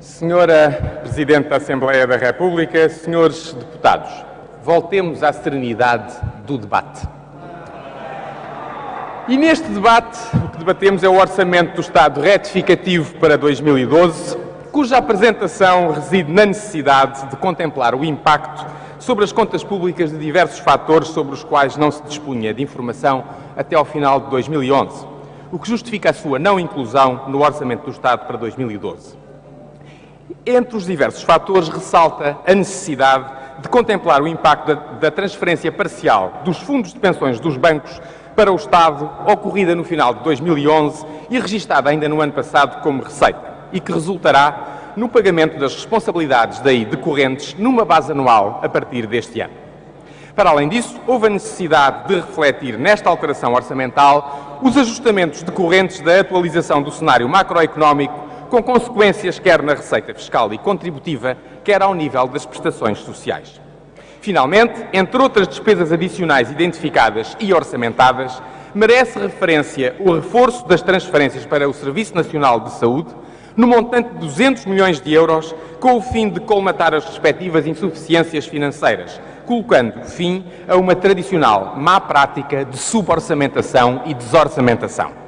Senhora Presidente da Assembleia da República, senhores deputados, voltemos à serenidade do debate. E neste debate, o que debatemos é o Orçamento do Estado retificativo para 2012, cuja apresentação reside na necessidade de contemplar o impacto sobre as contas públicas de diversos fatores sobre os quais não se dispunha de informação até ao final de 2011, o que justifica a sua não inclusão no Orçamento do Estado para 2012. Entre os diversos fatores, ressalta a necessidade de contemplar o impacto da transferência parcial dos fundos de pensões dos bancos para o Estado, ocorrida no final de 2011 e registada ainda no ano passado como receita, e que resultará no pagamento das responsabilidades daí decorrentes numa base anual a partir deste ano. Para além disso, houve a necessidade de refletir nesta alteração orçamental os ajustamentos decorrentes da atualização do cenário macroeconómico, com consequências quer na receita fiscal e contributiva, quer ao nível das prestações sociais. Finalmente, entre outras despesas adicionais identificadas e orçamentadas, merece referência o reforço das transferências para o Serviço Nacional de Saúde, no montante de 200 milhões de euros, com o fim de colmatar as respectivas insuficiências financeiras, colocando fim a uma tradicional má prática de suborçamentação e desorçamentação.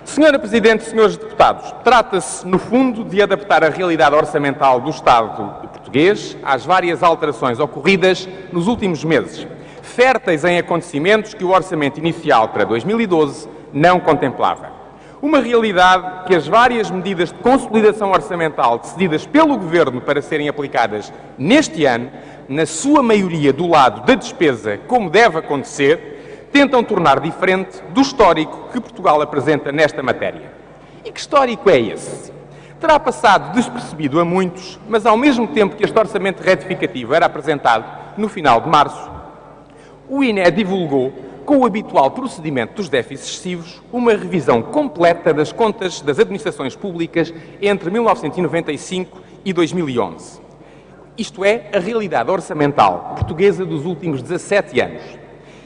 Senhora Presidente, senhores deputados, trata-se, no fundo, de adaptar a realidade orçamental do Estado português às várias alterações ocorridas nos últimos meses, férteis em acontecimentos que o orçamento inicial para 2012 não contemplava. Uma realidade que as várias medidas de consolidação orçamental decididas pelo Governo para serem aplicadas neste ano, na sua maioria do lado da despesa, como deve acontecer, tentam tornar diferente do histórico que Portugal apresenta nesta matéria. E que histórico é esse? Terá passado despercebido a muitos, mas ao mesmo tempo que este orçamento retificativo era apresentado no final de março, o INE divulgou, com o habitual procedimento dos déficits excessivos, uma revisão completa das contas das administrações públicas entre 1995 e 2011. Isto é, a realidade orçamental portuguesa dos últimos 17 anos.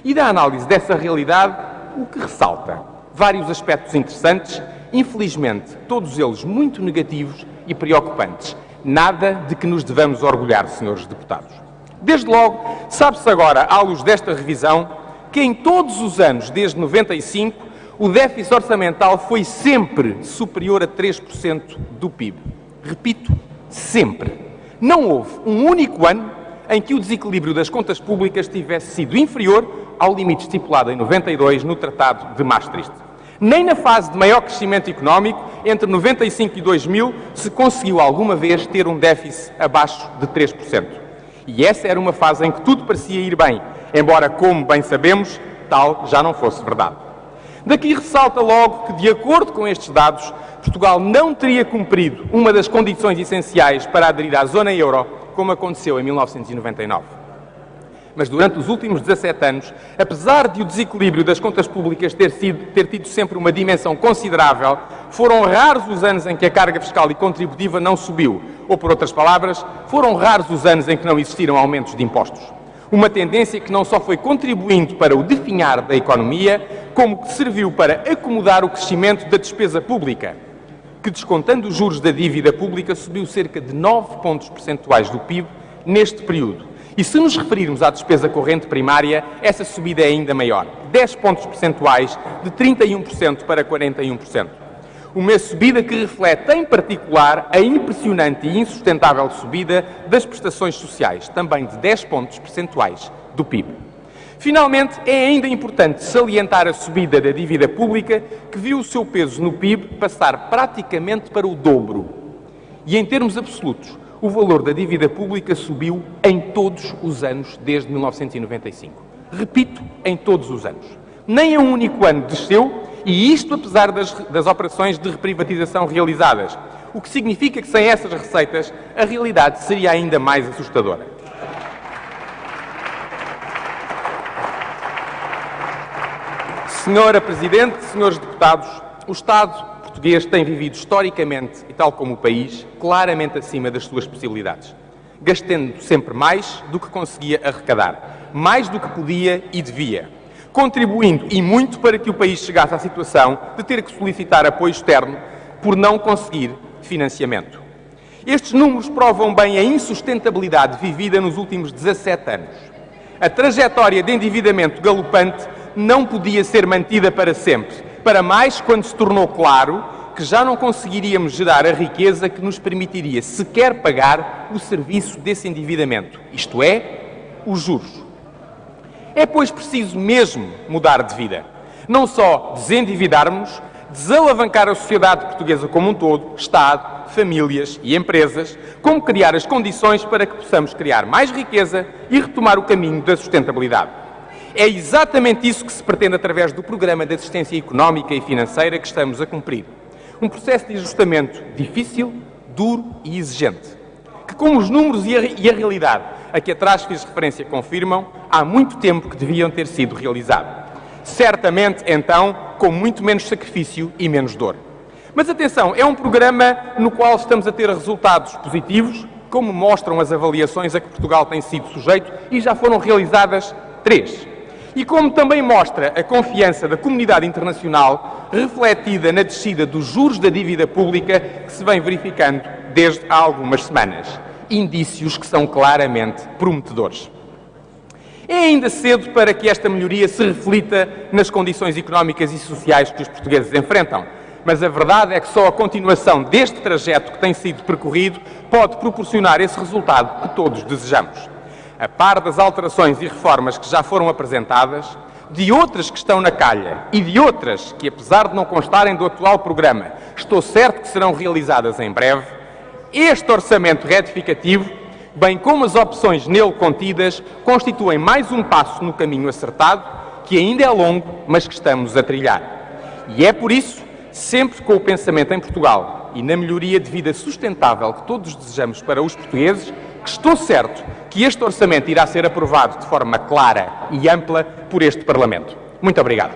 E da análise dessa realidade, o que ressalta? Vários aspectos interessantes, infelizmente todos eles muito negativos e preocupantes. Nada de que nos devamos orgulhar, senhores deputados. Desde logo, sabe-se agora, à luz desta revisão, que em todos os anos, desde 95, o déficit orçamental foi sempre superior a 3% do PIB. Repito, sempre. Não houve um único ano em que o desequilíbrio das contas públicas tivesse sido inferior ao limite estipulado em 92 no Tratado de Maastricht. Nem na fase de maior crescimento económico, entre 95 e 2000, se conseguiu alguma vez ter um déficit abaixo de 3%. E essa era uma fase em que tudo parecia ir bem, embora, como bem sabemos, tal já não fosse verdade. Daqui ressalta logo que, de acordo com estes dados, Portugal não teria cumprido uma das condições essenciais para aderir à zona euro, como aconteceu em 1999. Mas durante os últimos 17 anos, apesar de o desequilíbrio das contas públicas ter tido sempre uma dimensão considerável, foram raros os anos em que a carga fiscal e contributiva não subiu, ou, por outras palavras, foram raros os anos em que não existiram aumentos de impostos. Uma tendência que não só foi contribuindo para o definhar da economia, como que serviu para acomodar o crescimento da despesa pública, que, descontando os juros da dívida pública, subiu cerca de 9 pontos percentuais do PIB neste período. E se nos referirmos à despesa corrente primária, essa subida é ainda maior, 10 pontos percentuais, de 31% para 41%. Uma subida que reflete, em particular, a impressionante e insustentável subida das prestações sociais, também de 10 pontos percentuais do PIB. Finalmente, é ainda importante salientar a subida da dívida pública, que viu o seu peso no PIB passar praticamente para o dobro. E em termos absolutos, o valor da dívida pública subiu em todos os anos desde 1995. Repito, em todos os anos. Nem um único ano desceu, e isto apesar das operações de reprivatização realizadas, o que significa que sem essas receitas a realidade seria ainda mais assustadora. Senhora Presidente, senhores deputados, o Estado português tem vivido historicamente, e tal como o país, claramente acima das suas possibilidades, gastando sempre mais do que conseguia arrecadar, mais do que podia e devia, contribuindo e muito para que o país chegasse à situação de ter que solicitar apoio externo por não conseguir financiamento. Estes números provam bem a insustentabilidade vivida nos últimos 17 anos. A trajetória de endividamento galopante não podia ser mantida para sempre, para mais quando se tornou claro que já não conseguiríamos gerar a riqueza que nos permitiria sequer pagar o serviço desse endividamento, isto é, os juros. É, pois, preciso mesmo mudar de vida. Não só desendividarmos, desalavancar a sociedade portuguesa como um todo, Estado, famílias e empresas, como criar as condições para que possamos criar mais riqueza e retomar o caminho da sustentabilidade. É exatamente isso que se pretende através do Programa de Assistência Económica e Financeira que estamos a cumprir. Um processo de ajustamento difícil, duro e exigente, que, como os números e a realidade a que atrás fiz referência confirmam, há muito tempo que deviam ter sido realizados. Certamente, então, com muito menos sacrifício e menos dor. Mas atenção, é um programa no qual estamos a ter resultados positivos, como mostram as avaliações a que Portugal tem sido sujeito, e já foram realizadas 3. E como também mostra a confiança da comunidade internacional refletida na descida dos juros da dívida pública que se vem verificando desde há algumas semanas. Indícios que são claramente prometedores. É ainda cedo para que esta melhoria se reflita nas condições económicas e sociais que os portugueses enfrentam, mas a verdade é que só a continuação deste trajeto que tem sido percorrido pode proporcionar esse resultado que todos desejamos. A par das alterações e reformas que já foram apresentadas, de outras que estão na calha e de outras que, apesar de não constarem do atual programa, estou certo que serão realizadas em breve, este orçamento retificativo, bem como as opções nele contidas, constituem mais um passo no caminho acertado, que ainda é longo, mas que estamos a trilhar. E é por isso, sempre com o pensamento em Portugal e na melhoria de vida sustentável que todos desejamos para os portugueses, que estou certo que este orçamento irá ser aprovado de forma clara e ampla por este Parlamento. Muito obrigado.